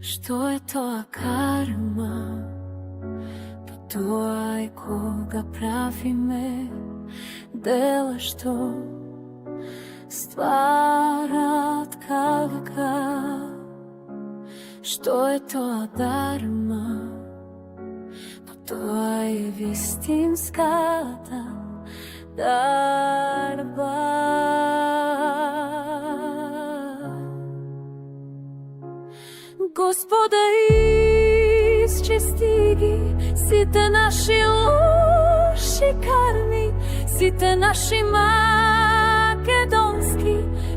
Што е тоа карма? Па тоа е кога правиме дела што стварат кавка. Што е тоа дарма? Па тоа е вистинската дарба. Господа, исчисти ги сите наши лоши карми, сите наши македонски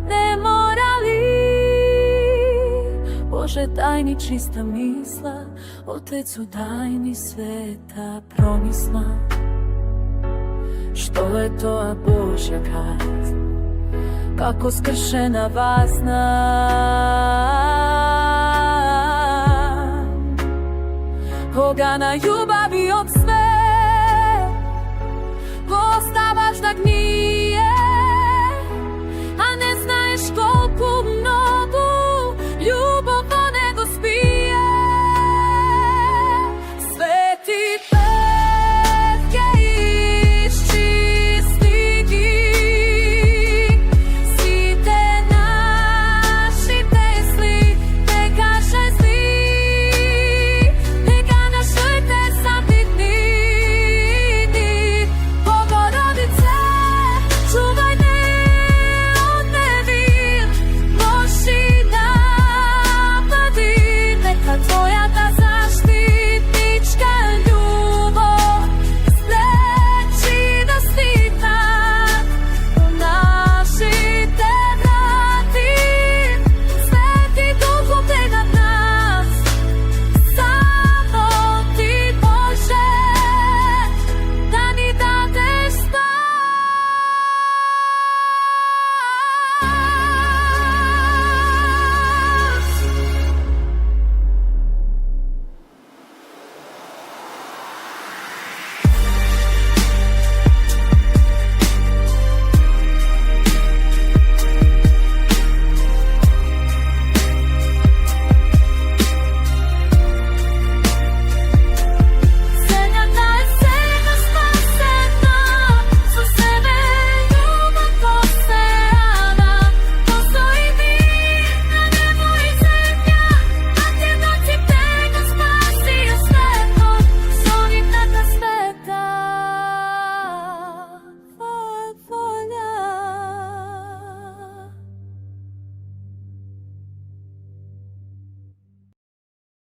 неморали. Боже, дај ни чиста мисла, Отецу, дај ни света промисла. Што е тоа Божја казна, како скршена вазна? Кога на љубав